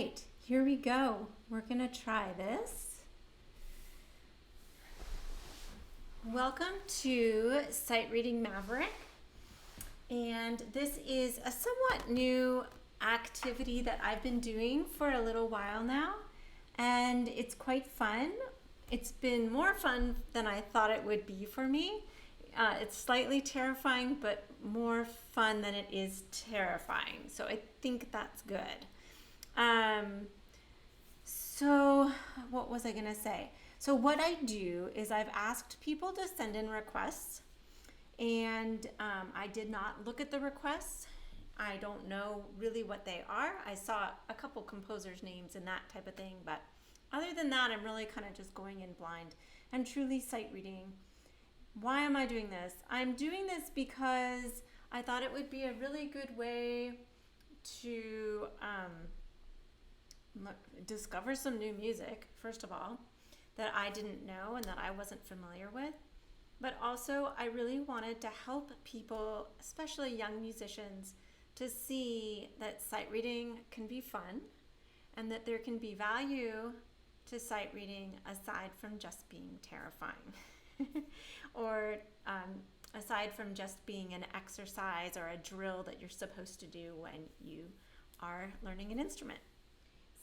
right, here we go. We're gonna try this. Welcome to Sightreading Maverick. And this is a somewhat new activity that I've been doing for a little while now. And it's quite fun. It's been more fun than I thought it would be for me. It's slightly terrifying, but more fun than it is terrifying. So I think that's good. So what was I gonna say? So what I do is I've asked people to send in requests, and I did not look at the requests. I don't know really what they are. I saw a couple composers' names and that type of thing, but other than that, I'm really kind of just going in blind and truly sight reading. Why am I doing this? I'm doing this because I thought it would be a really good way to discover some new music, first of all, that I didn't know and that I wasn't familiar with. But also, I really wanted to help people, especially young musicians, to see that sight reading can be fun and that there can be value to sight reading aside from just being terrifying or aside from just being an exercise or a drill that you're supposed to do when you are learning an instrument.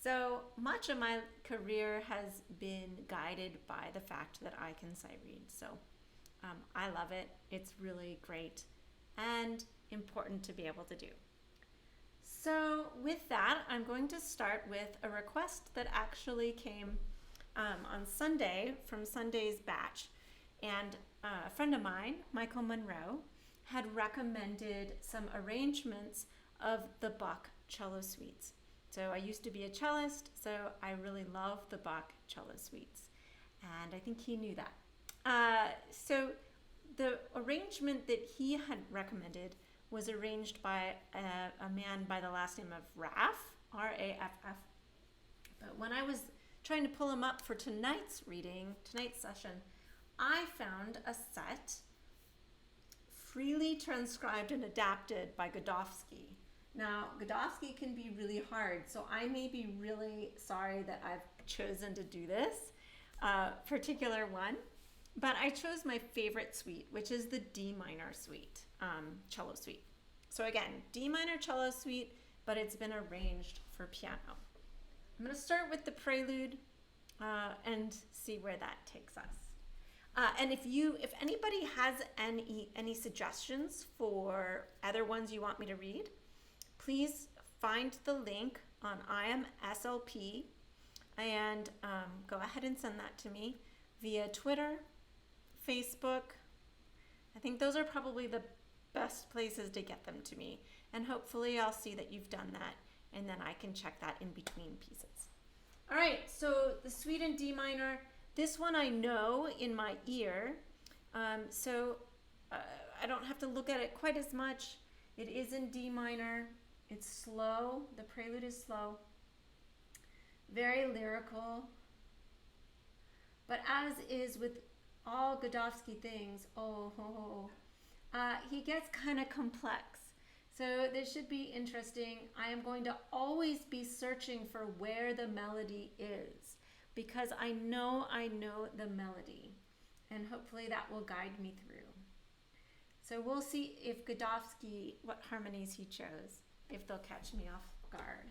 So much of my career has been guided by the fact that I can sight read. So I love it. It's really great and important to be able to do. So with that, I'm going to start with a request that actually came on Sunday from Sunday's batch. And a friend of mine, Michael Monroe, had recommended some arrangements of the Bach cello suites. So I used to be a cellist, so I really love the Bach cello suites. And I think he knew that. So the arrangement that he had recommended was arranged by a man by the last name of Raff, R-A-F-F. But when I was trying to pull him up for tonight's session, I found a set freely transcribed and adapted by Godowsky. Now, Godowsky can be really hard, so I may be really sorry that I've chosen to do this particular one, but I chose my favorite suite, which is the D minor suite, cello suite. So again, D minor cello suite, but it's been arranged for piano. I'm going to start with the Prelude and see where that takes us. And if anybody has any suggestions for other ones you want me to read, please find the link on IMSLP and go ahead and send that to me via Twitter, Facebook. I think those are probably the best places to get them to me. And hopefully I'll see that you've done that, and then I can check that in between pieces. All right, so the suite in D minor, this one I know in my ear, so I don't have to look at it quite as much. It is in D minor. It's slow. The prelude is slow. Very lyrical. But as is with all Godowsky things, he gets kind of complex. So this should be interesting. I am going to always be searching for where the melody is, because I know the melody, and hopefully that will guide me through. So we'll see if Godowsky, what harmonies he chose, if they'll catch me off guard.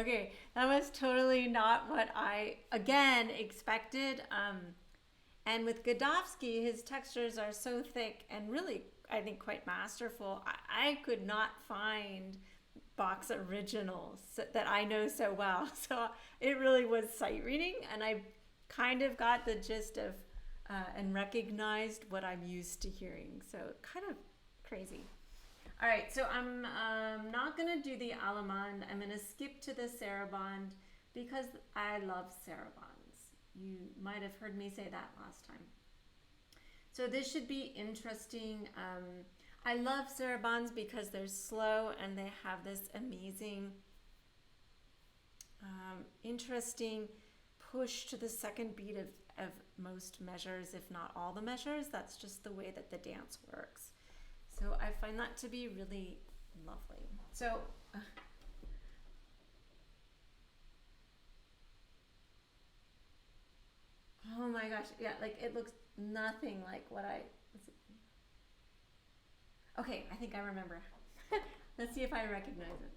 Okay, that was totally not what I, again, expected. And with Godowsky, his textures are so thick and really, I think, quite masterful. I could not find Bach's originals that I know so well. So it really was sight reading, and I kind of got the gist of and recognized what I'm used to hearing. So kind of crazy. All right, so I'm not going to do the Allemande. I'm going to skip to the Sarabande because I love Sarabandes. You might have heard me say that last time. So this should be interesting. I love Sarabandes because they're slow and they have this amazing, interesting push to the second beat of most measures, if not all the measures. That's just the way that the dance works. So I find that to be really lovely. So oh my gosh, yeah, like it looks nothing like what okay, I think I remember. Let's see if I recognize it.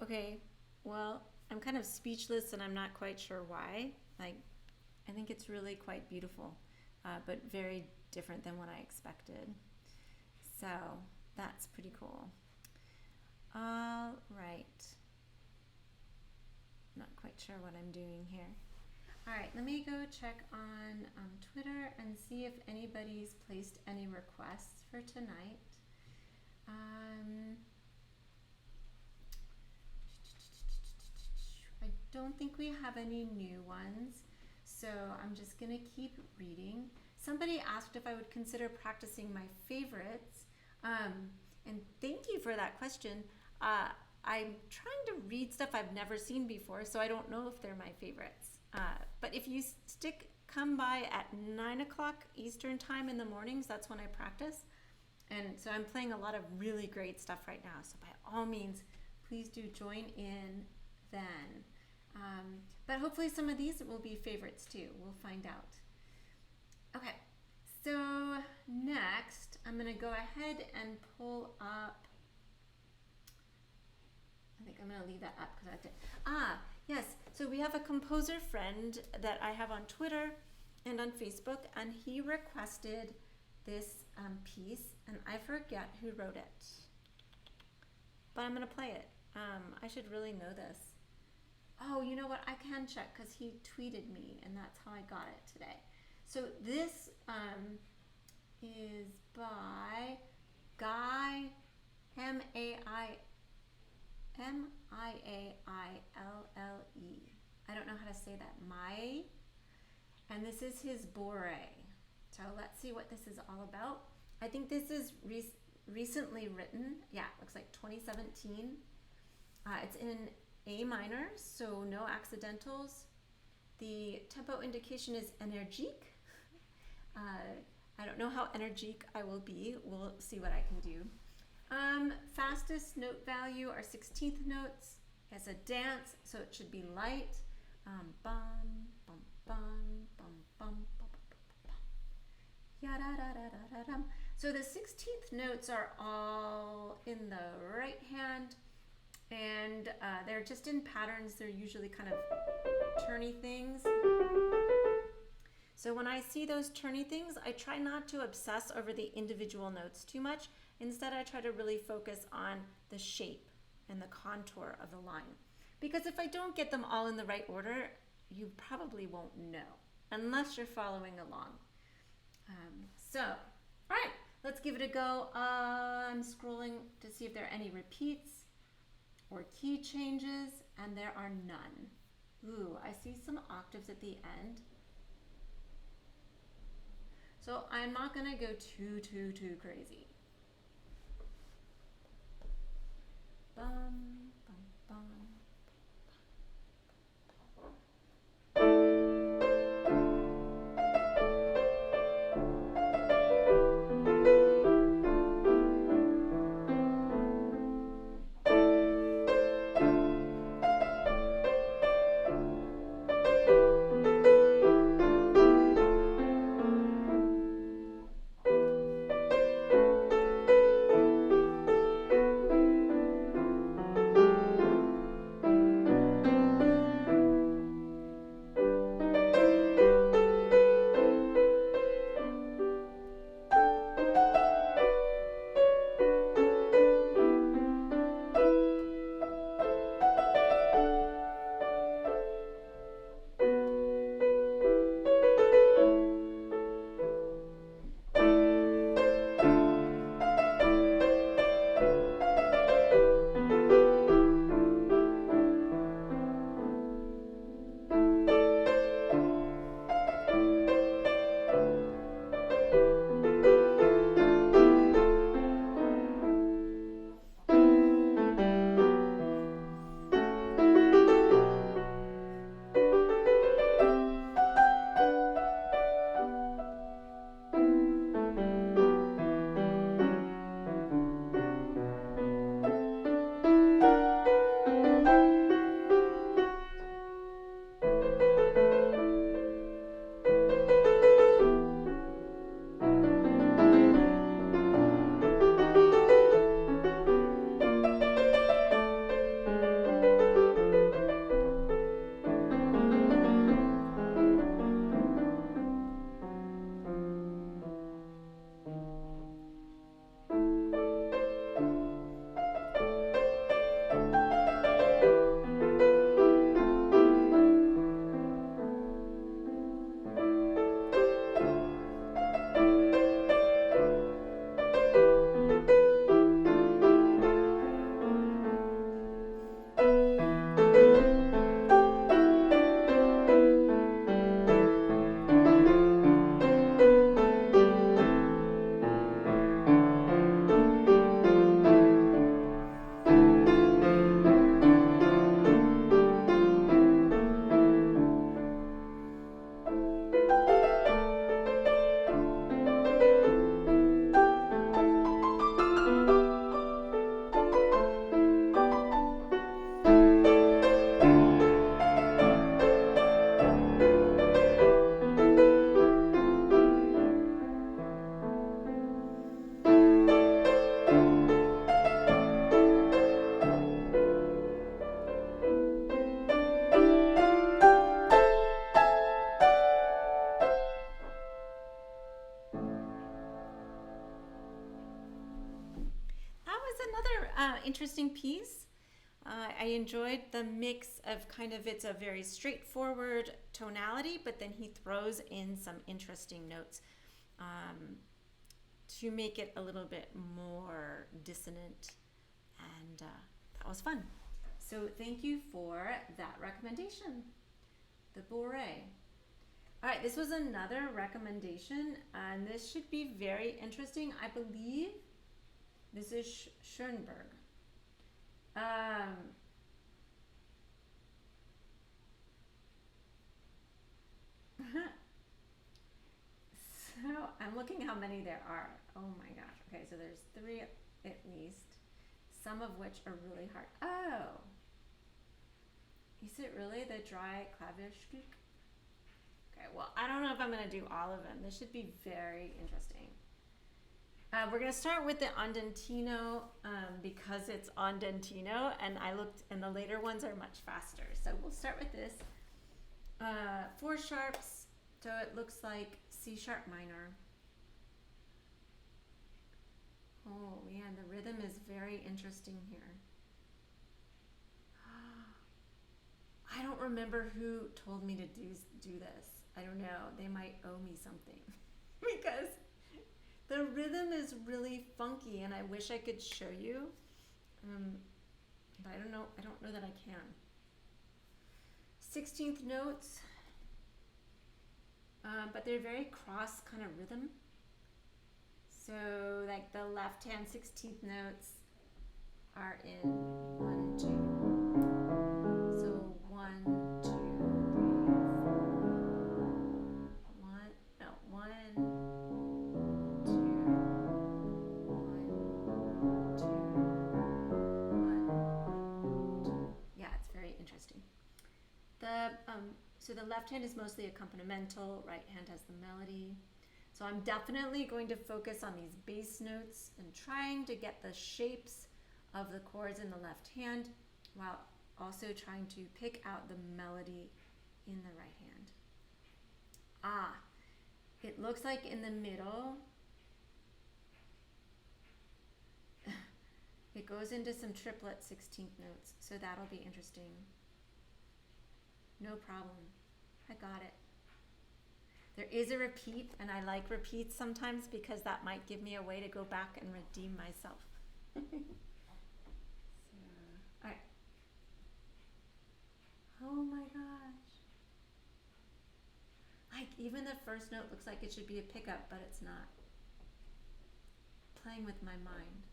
Okay, well, I'm kind of speechless and I'm not quite sure why. Like, I think it's really quite beautiful, but very different than what I expected. So that's pretty cool. All right. Not quite sure what I'm doing here. All right, let me go check on Twitter and see if anybody's placed any requests for tonight. I don't think we have any new ones, so I'm just gonna keep reading. Somebody asked if I would consider practicing my favorites, and thank you for that question. I'm trying to read stuff I've never seen before, so I don't know if they're my favorites. But if you come by at 9 o'clock Eastern time in the mornings, that's when I practice. And so I'm playing a lot of really great stuff right now. So by all means, please do join in then. But hopefully some of these will be favorites too. We'll find out. Okay, so next I'm going to go ahead and pull up. I think I'm going to leave that up because I have to. Yes. So we have a composer friend that I have on Twitter and on Facebook, and he requested this piece, and I forget who wrote it. But I'm going to play it. I should really know this. Oh, you know what? I can check because he tweeted me, and that's how I got it today. So this is by Guy Miaille. I don't know how to say that. Miaille. And this is his Bourrée. So let's see what this is all about. I think this is recently written. Yeah, it looks like 2017. It's in A minor, so no accidentals. The tempo indication is énergique. I don't know how énergique I will be. We'll see what I can do. Fastest note value are 16th notes. It has a dance, so it should be light. Bum, bum, bum, bum, bum, bum, bum. Ya-da-da-da-da-da-dum. So the 16th notes are all in the right hand, and they're just in patterns. They're usually kind of turny things. So when I see those turny things, I try not to obsess over the individual notes too much. Instead, I try to really focus on the shape and the contour of the line. Because if I don't get them all in the right order, you probably won't know, unless you're following along. So, all right, let's give it a go. I'm scrolling to see if there are any repeats or key changes, and there are none. Ooh, I see some octaves at the end. So I'm not gonna go too crazy. Bum, bum, bum. another interesting piece. I enjoyed the mix of kind of, it's a very straightforward tonality, but then he throws in some interesting notes to make it a little bit more dissonant, and that was fun. So thank you for that recommendation, the Bourrée. All right, this was another recommendation, and this should be very interesting. I believe this is Schoenberg. So I'm looking how many there are. Oh my gosh. Okay, so there's 3 at least, some of which are really hard. Oh, is it really the dry Klavierstück? Okay, well, I don't know if I'm going to do all of them. This should be very interesting. We're going to start with the Andantino because it's Andantino, and I looked, and the later ones are much faster. So we'll start with this. 4 sharps, so it looks like C sharp minor. Oh man, the rhythm is very interesting here. I don't remember who told me to do this. I don't know. They might owe me something because the rhythm is really funky, and I wish I could show you, but I don't know. I don't know that I can. 16th notes, but they're very cross kind of rhythm. So like the left hand 16th notes are in 1, 2. So 1, 2, 3, 4. 1, 2, 1, 2, 1, 2. Yeah, it's very interesting. So the left hand is mostly accompanimental, right hand has the melody. So I'm definitely going to focus on these bass notes and trying to get the shapes of the chords in the left hand while also trying to pick out the melody in the right hand. Ah, it looks like in the middle, it goes into some triplet 16th notes, so that'll be interesting. No problem. I got it. There is a repeat, and I like repeats sometimes because that might give me a way to go back and redeem myself. So, all right. Oh my gosh. Like, even the first note looks like it should be a pickup, but it's not. Playing with my mind.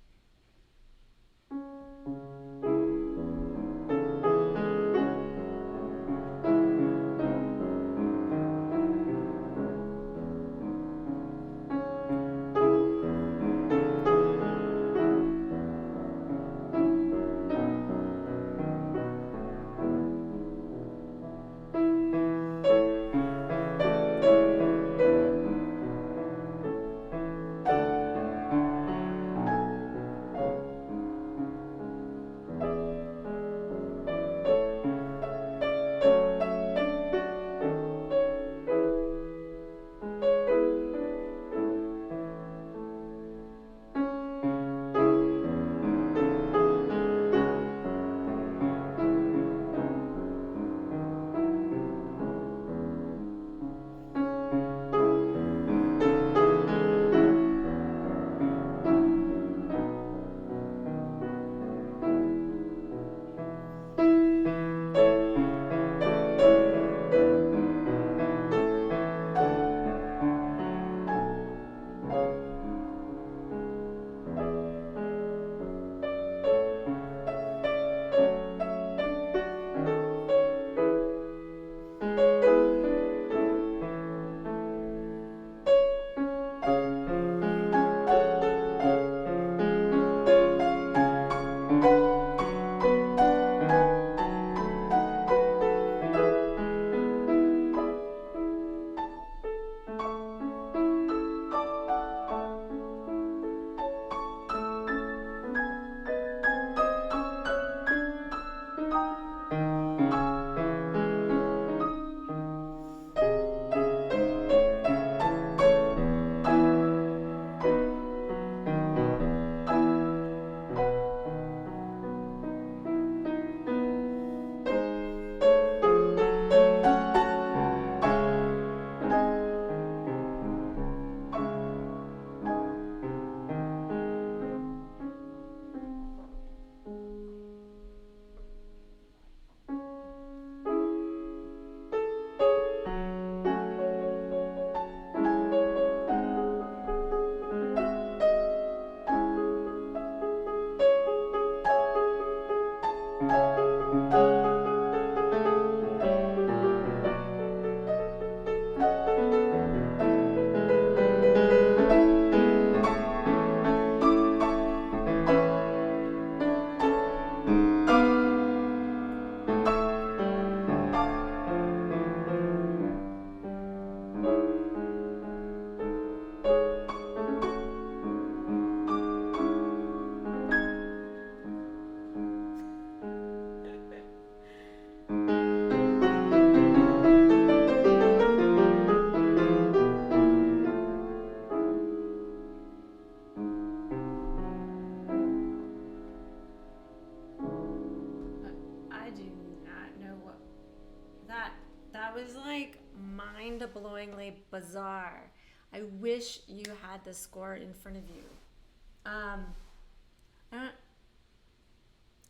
mind-blowingly bizarre. I wish you had the score in front of you.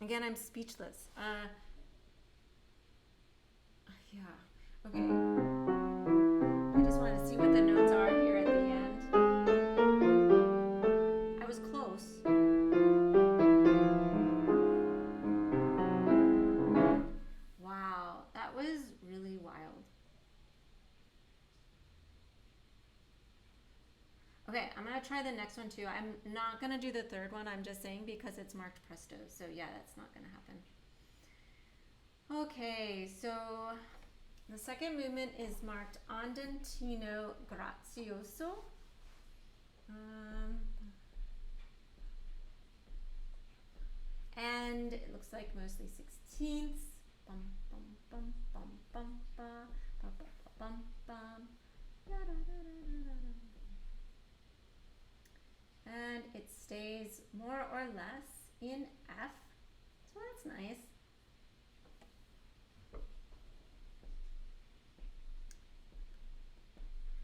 Again, I'm speechless. Yeah. Okay. I just wanted to see what the notes are here at the end. I was close. Wow, that was really wild. Okay, I'm going to try the next one too. I'm not going to do the third one. I'm just saying because it's marked presto. So yeah, that's not going to happen. Okay, so the second movement is marked Andantino Grazioso. And it looks like mostly 16ths. Bum, bum, bum, bum, bum, bum, bum, bum, bum, bum. Da, da, da, da, da, da. And it stays more or less in F, so that's nice.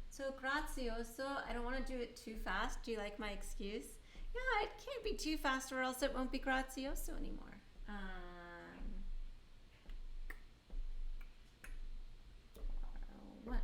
So Grazioso, I don't want to do it too fast. Do you like my excuse? Yeah, it can't be too fast or else it won't be Grazioso anymore. What?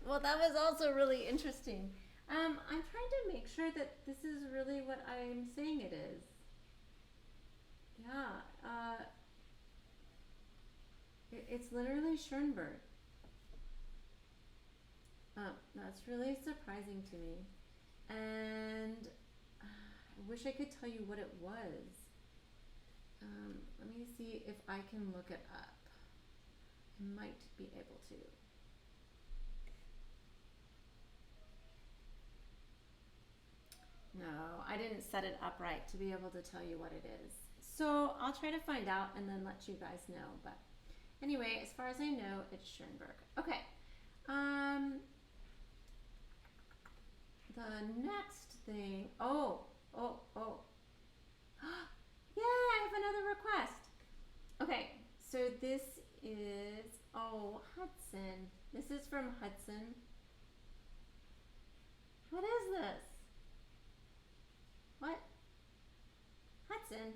Well, that was also really interesting. I'm trying to make sure that this is really what I'm saying it is. Yeah, it's literally Schoenberg. That's really surprising to me. And I wish I could tell you what it was. Let me see if I can look it up. I might be able to. No, I didn't set it up right to be able to tell you what it is. So I'll try to find out and then let you guys know. But anyway, as far as I know, it's Schoenberg. Okay. The next thing. Oh. Yay, I have another request. Okay, so this is, oh Oh, Hudson. This is from Hudson. What is this? What? Hudson.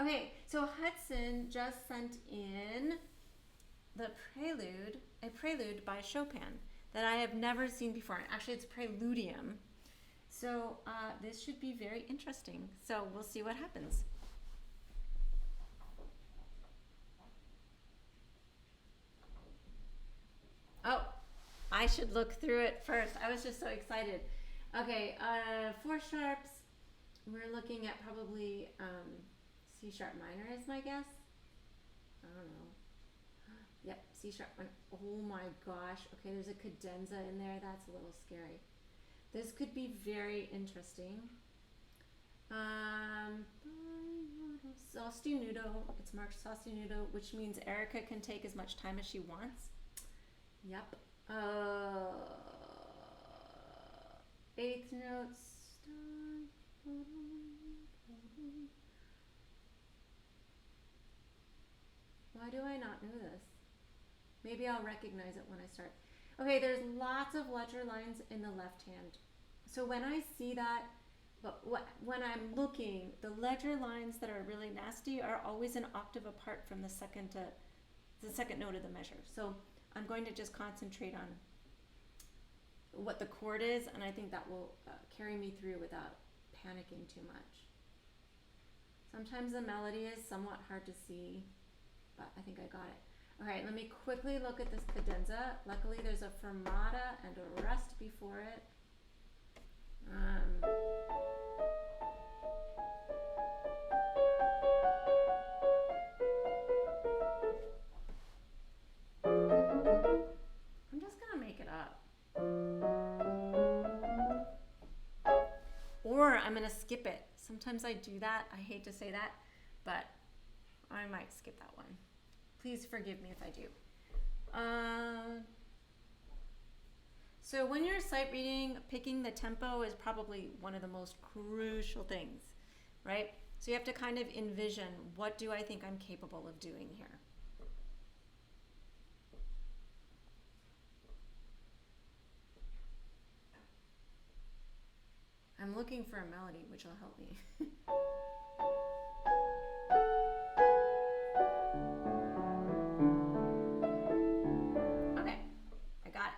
Okay, so Hudson just sent in the Prelude, a Prelude by Chopin that I have never seen before. Actually, it's Praeludium. So this should be very interesting. So we'll see what happens. Oh, I should look through it first. I was just so excited. Okay, 4 sharps. We're looking at probably C sharp minor is my guess. I don't know. Yep, C sharp minor. Oh my gosh. Okay, there's a cadenza in there. That's a little scary. This could be very interesting. Sostenuto. It's marked sostenuto, which means Erica can take as much time as she wants. Yep. 8th notes. Why do I not know this? Maybe I'll recognize it when I start. Okay, there's lots of ledger lines in the left hand. So when I see that, but when I'm looking, the ledger lines that are really nasty are always an octave apart from the second note of the measure. So I'm going to just concentrate on what the chord is, and I think that will carry me through without panicking too much. Sometimes the melody is somewhat hard to see, but I think I got it. All right, let me quickly look at this cadenza. Luckily, there's a fermata and a rest before it. I'm just gonna make it up. Or I'm gonna skip it. Sometimes I do that. I hate to say that, but I might skip that one. Please forgive me if I do. So when you're sight reading, picking the tempo is probably one of the most crucial things, right? So you have to kind of envision, what do I think I'm capable of doing here? I'm looking for a melody, which will help me. Okay, I got it.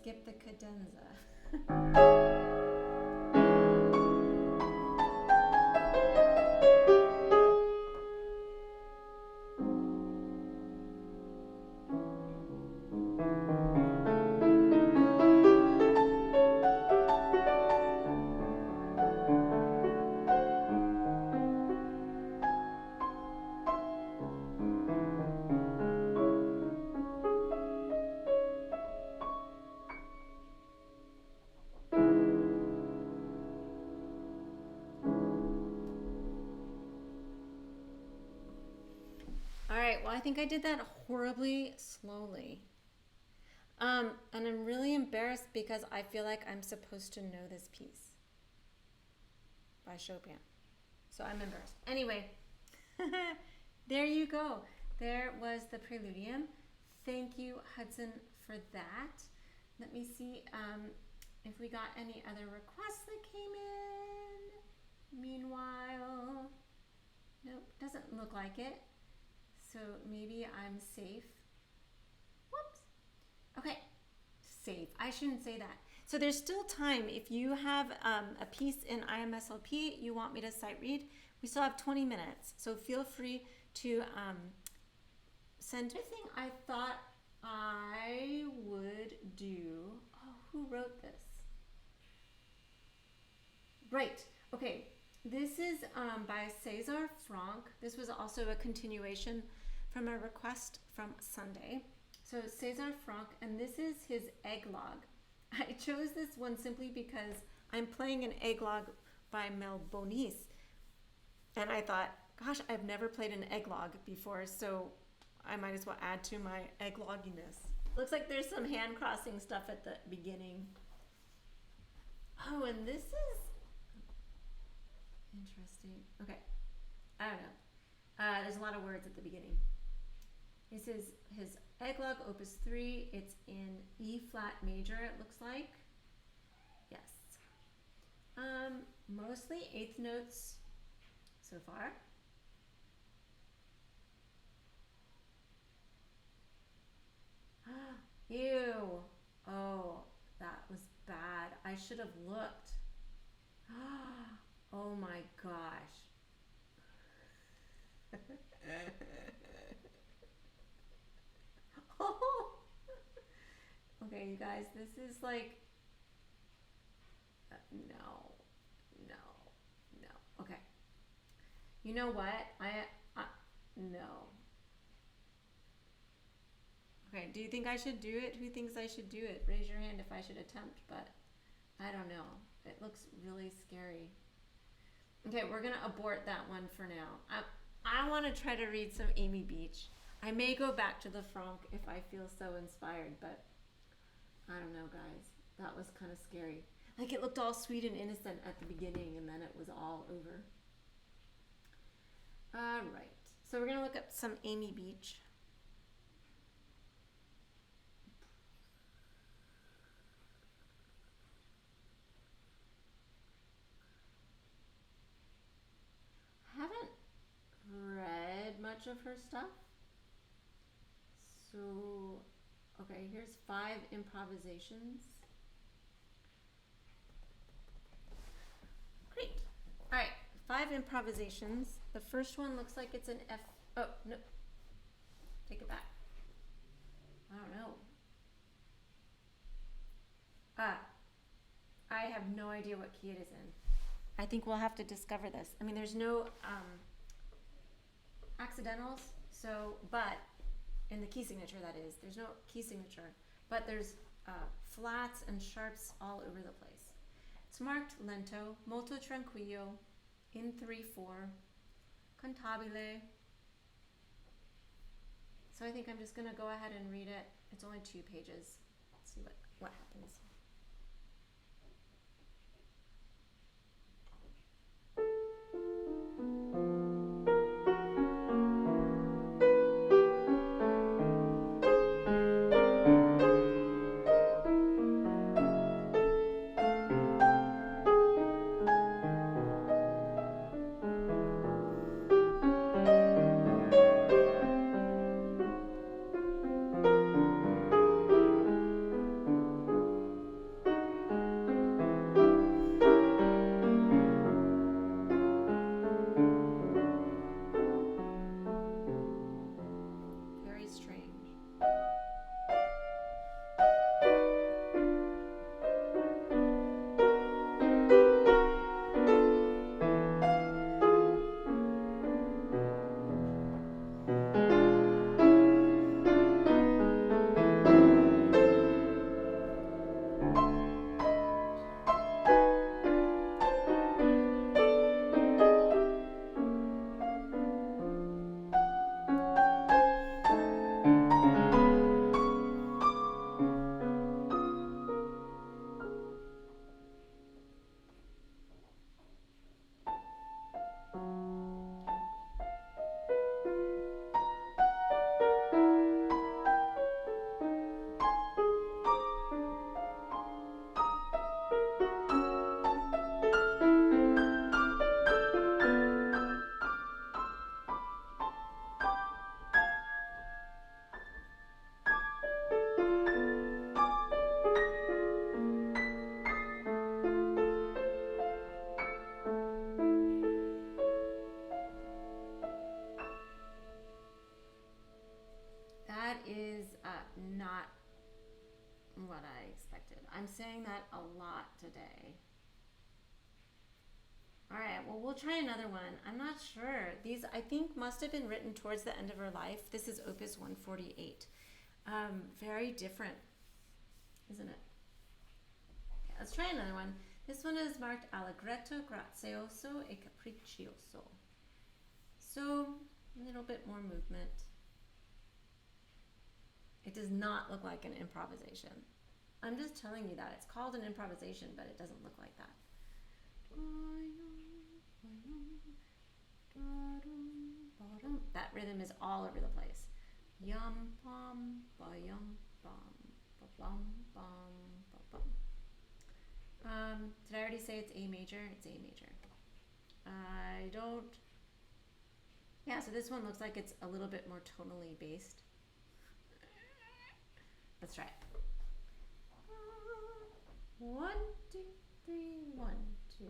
skip the cadenza. I think I did that horribly slowly. And I'm really embarrassed because I feel like I'm supposed to know this piece by Chopin. So I'm embarrassed. Anyway, there you go. There was the Preludium. Thank you, Hudson, for that. Let me see if we got any other requests that came in. Meanwhile, nope, doesn't look like it. So maybe I'm safe. Whoops. Okay, safe. I shouldn't say that. So there's still time. If you have a piece in IMSLP you want me to sight read, we still have 20 minutes. So feel free to send anything I thought I would do. Oh, who wrote this? Right. Okay. This is by César, Franck. This was also a continuation from a request from Sunday. So César, Franck, and this is his egglog. I chose this one simply because I'm playing an egglog by Mel Bonis. And I thought, gosh, I've never played an egglog before, so I might as well add to my egglogginess. Looks like there's some hand crossing stuff at the beginning. Oh, and this is interesting. Okay, I don't know. There's a lot of words at the beginning. This is his egglog, opus 3. It's in E flat major, it looks like. Yes. Mostly eighth notes so far. Ew. Oh, that was bad. I should have looked. Oh my gosh. Oh. Okay, you guys, this is like no. Okay. You know what? No. Okay, do you think I should do it? Who thinks I should do it? Raise your hand if I should attempt, but I don't know. It looks really scary. Okay, we're gonna abort that one for now. I want to try to read some Amy Beach. I may go back to the Franck if I feel so inspired, but I don't know, guys. That was kind of scary. Like, it looked all sweet and innocent at the beginning, and then it was all over. All right, so we're gonna look up some Amy Beach. Haven't read much of her stuff. So, okay, here's 5 improvisations. Great. All right, 5 improvisations. The first one looks like it's an F. Oh, no. Take it back. I don't know. I have no idea what key it is in. I think we'll have to discover this. I mean, there's no accidentals, so, but in the key signature, that is, there's no key signature, but there's flats and sharps all over the place. It's marked lento, molto tranquillo, in 3/4, cantabile. So I think I'm just gonna go ahead and read it. It's only 2 pages. Let's see what happens. I'm saying that a lot today. All right, well, we'll try another one. I'm not sure. These, I think, must have been written towards the end of her life. This is Opus 148. Very different, isn't it? Okay, let's try another one. This one is marked Allegretto, Grazioso, e Capriccioso. So, a little bit more movement. It does not look like an improvisation. I'm just telling you that. It's called an improvisation, but it doesn't look like that. That rhythm is all over the place. Yum, bum, ba yum, bum, ba bum, bum, ba bum. Did I already say it's A major? It's A major. I don't. Yeah, so this one looks like it's a little bit more tonally based. Let's try it. 1, 2, 3, 1, 2.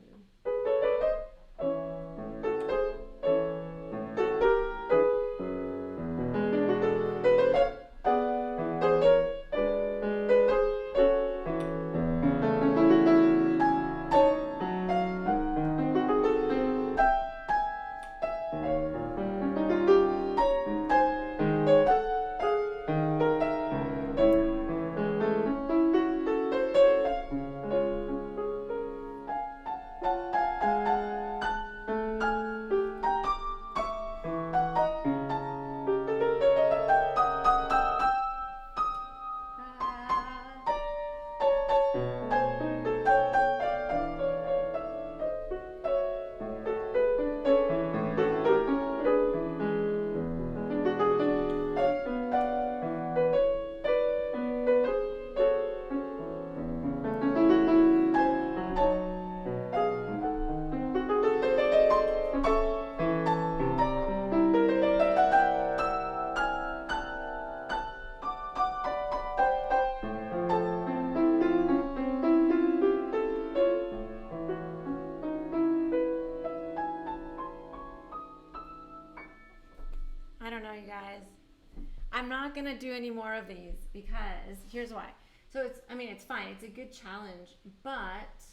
I'm not gonna do any more of these because here's why. So it's fine. It's a good challenge, but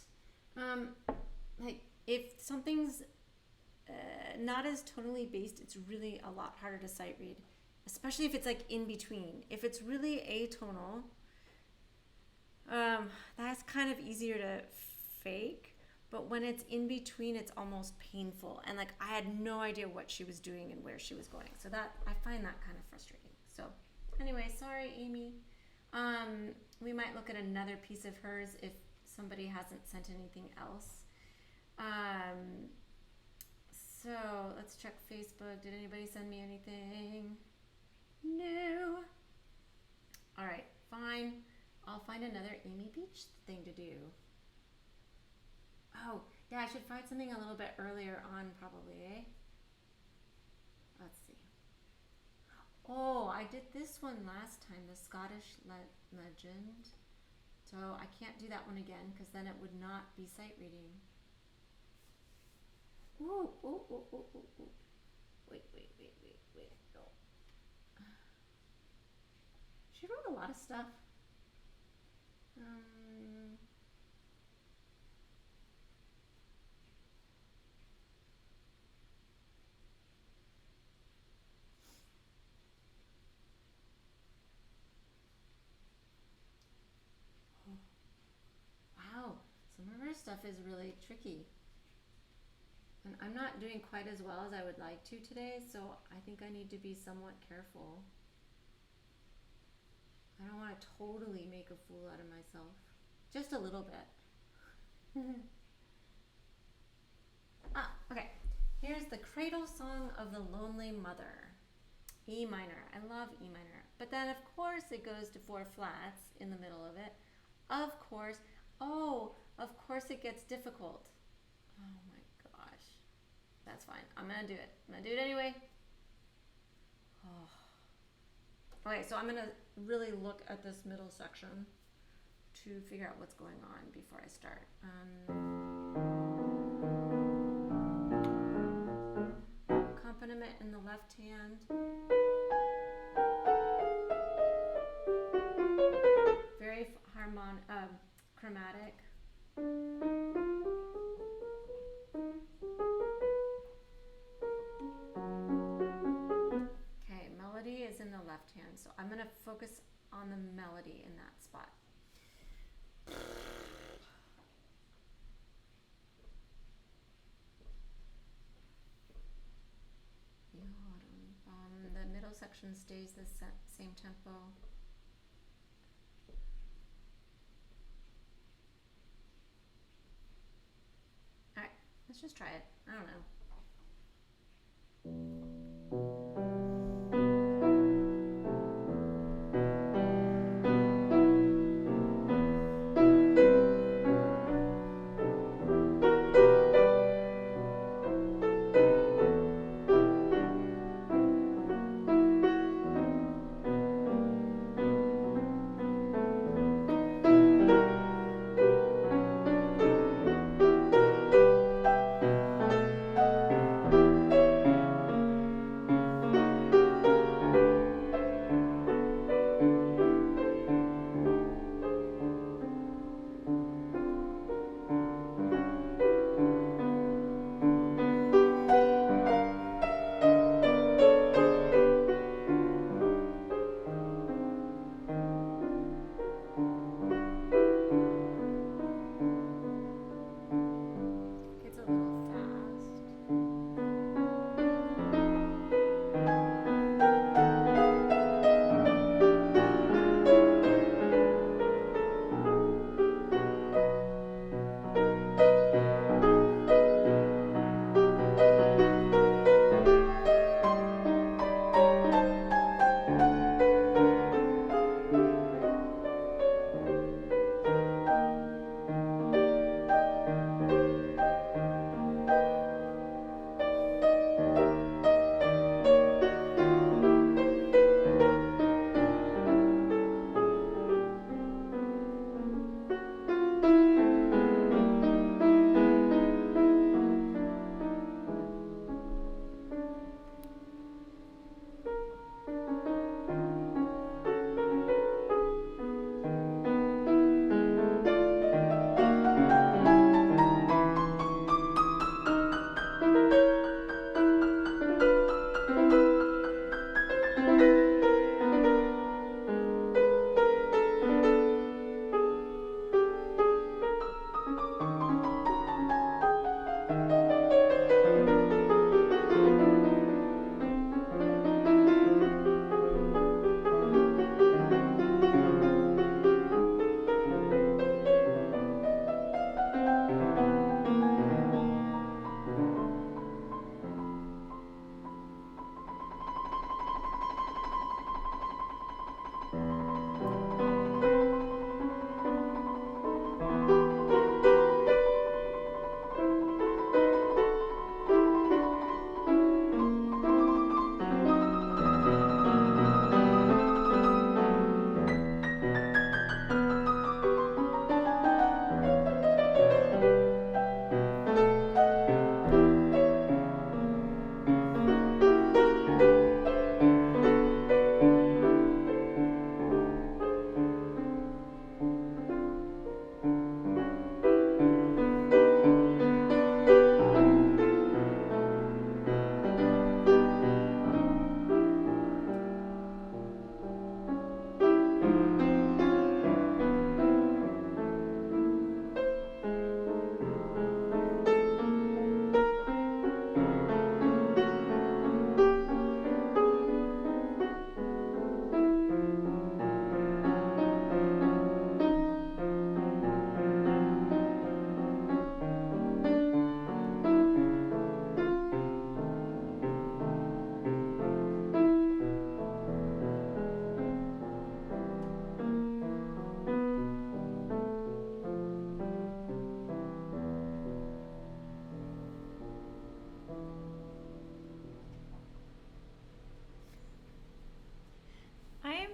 like if something's not as tonally based, it's really a lot harder to sight read, especially if it's like in between. If it's really atonal, that's kind of easier to fake. But when it's in between, it's almost painful. And like I had no idea what she was doing and where she was going. So that I find that kind of frustrating. So anyway, sorry, Amy. We might look at another piece of hers if somebody hasn't sent anything else. So let's check Facebook. Did anybody send me anything? No. All right, fine. I'll find another Amy Beach thing to do. Oh, yeah, I should find something a little bit earlier on probably, eh? Let's see. Oh, I did this one last time, the Scottish Legend. So I can't do that one again because then it would not be sight reading. Ooh, ooh, ooh, ooh, ooh, ooh. Wait. No. She wrote a lot of stuff. Wow, some of her stuff is really tricky. And I'm not doing quite as well as I would like to today, so I think I need to be somewhat careful. I don't want to totally make a fool out of myself. Just a little bit. Okay. Here's the Cradle Song of the Lonely Mother. E minor. I love E minor. But then, of course, it goes to 4 flats in the middle of it. Of course. Oh, of course it gets difficult. Oh my gosh. That's fine. I'm going to do it. I'm going to do it anyway. Oh. Okay, so I'm going to really look at this middle section to figure out what's going on before I start. Accompaniment in the left hand. Very chromatic. Okay, melody is in the left hand, so I'm going to focus on the melody in that spot. The middle section stays the same tempo. All right, let's just try it. I don't know.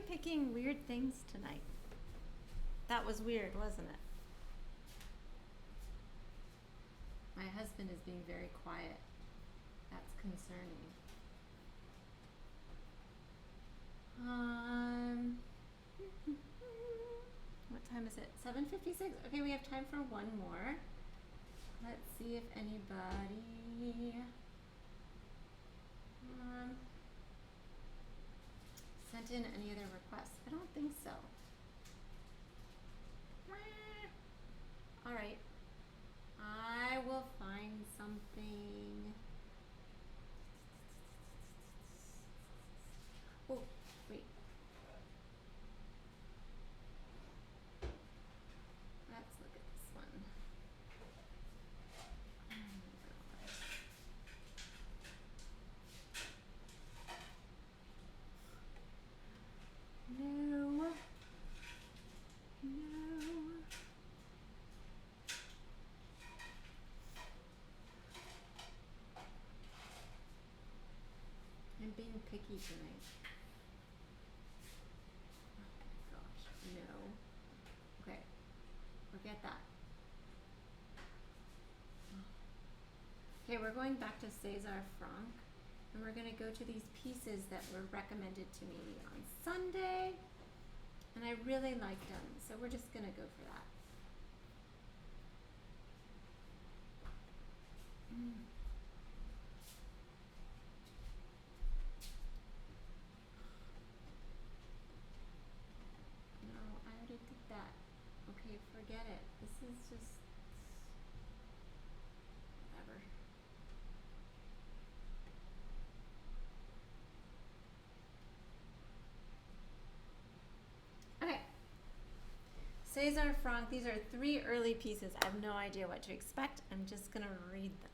Picking weird things tonight. That was weird, wasn't it? My husband is being very quiet. That's concerning. What time is it? 7:56. Okay, we have time for one more. Let's see if anybody sent in any other requests. I don't think so. All right. I will find something. Oh, wait. Let's look at this one. Oh my gosh. No. I'm being picky tonight. Oh my gosh, no. Okay, forget that. Okay, we're going back to César Franck, and we're going to go to these pieces that were recommended to me on Sunday, and I really liked them, so we're just going to go for that. No, I already did that. Okay, forget it. This is just whatever. Okay. César Franck, these are 3 early pieces. I have no idea what to expect. I'm just going to read them.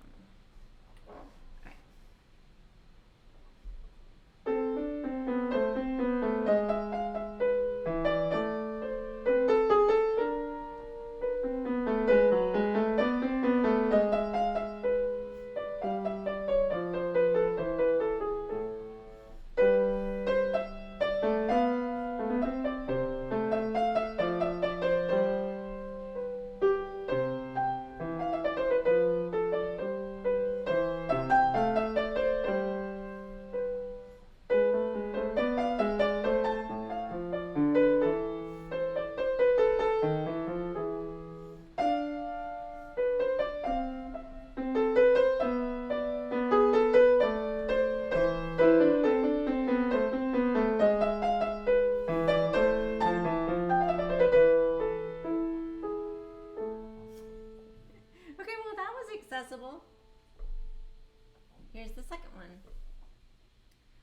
Here's the second one,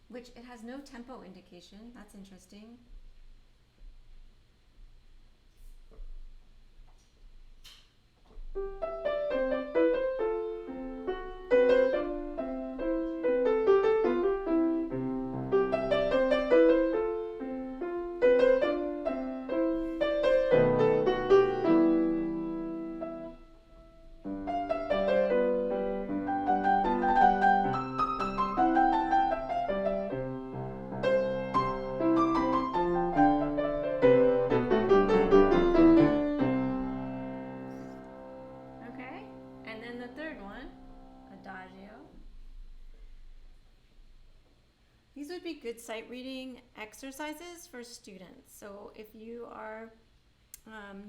which it has no tempo indication. That's interesting. These would be good sight reading exercises for students. So if you are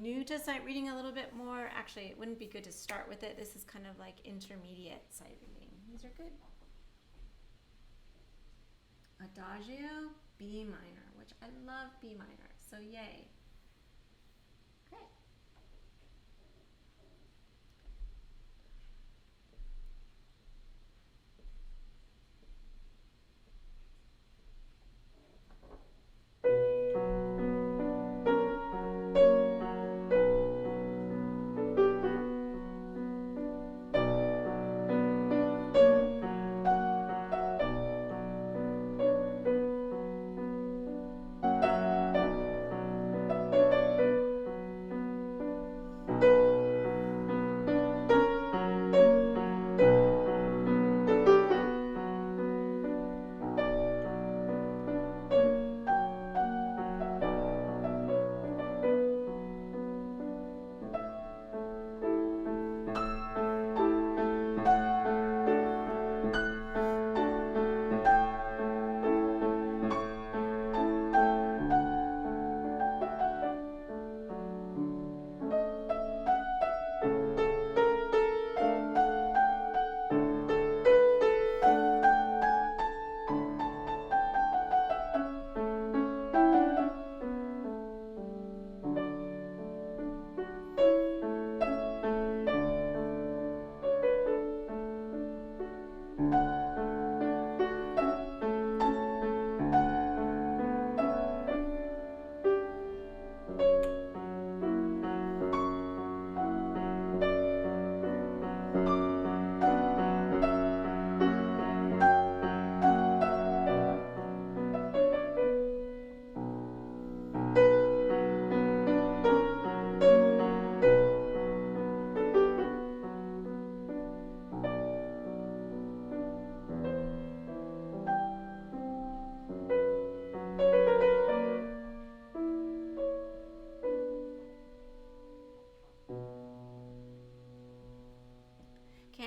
new to sight reading a little bit more, actually it wouldn't be good to start with it. This is kind of like intermediate sight reading. These are good. Adagio, B minor, which I love B minor, so yay. Okay.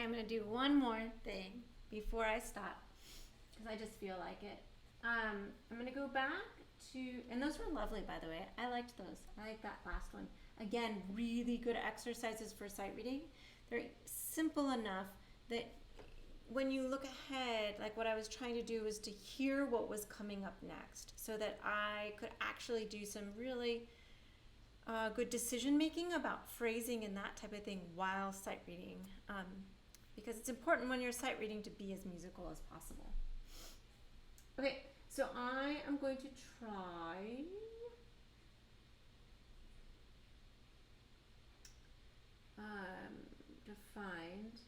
I'm going to do one more thing before I stop because I just feel like it. I'm going to go back to, and those were lovely, by the way. I liked those. I like that last one. Again, really good exercises for sight reading. They're simple enough that when you look ahead, like what I was trying to do was to hear what was coming up next so that I could actually do some really good decision making about phrasing and that type of thing while sight reading, because it's important when you're sight reading to be as musical as possible. Okay, so I am going to try to find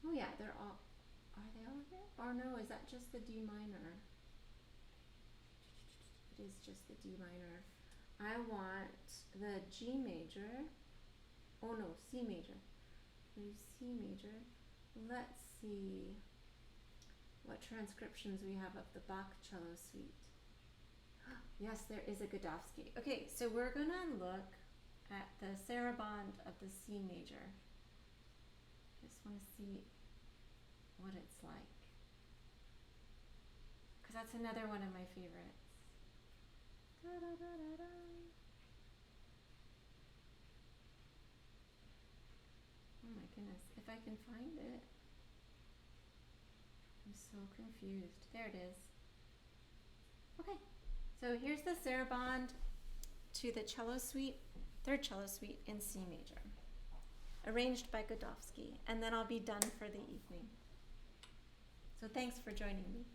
oh yeah, they're all, are they all here? Or no, is that just the D minor? It is just the D minor. I want the G major. Oh no, C major. C major. Let's see what transcriptions we have of the Bach cello suite. Yes, there is a Godowsky. Okay, so we're gonna look at the Sarabande of the C major. Just want to see what it's like, because that's another one of my favorites. Da, da, da, da, da. Oh my goodness, if I can find it. I'm so confused. There it is. Okay, so here's the Sarabande to the cello suite, third cello suite in C major, arranged by Godowsky, and then I'll be done for the evening. So thanks for joining me.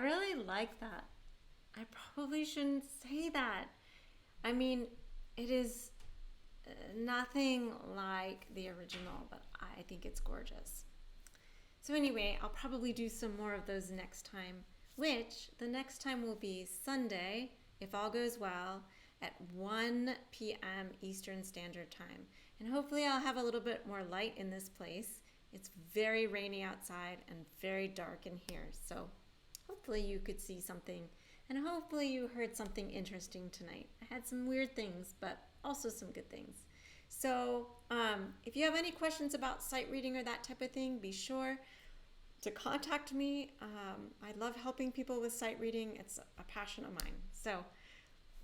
really like that. I probably shouldn't say that. I mean, it is nothing like the original, but I think it's gorgeous. So anyway, I'll probably do some more of those next time, which the next time will be Sunday, if all goes well, at 1 p.m. Eastern Standard Time. And hopefully I'll have a little bit more light in this place. It's very rainy outside and very dark in here. So hopefully you could see something, and hopefully you heard something interesting tonight. I had some weird things, but also some good things. So if you have any questions about sight reading or that type of thing, be sure to contact me. I love helping people with sight reading. It's a passion of mine. So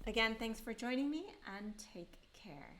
again, thanks for joining me, and take care.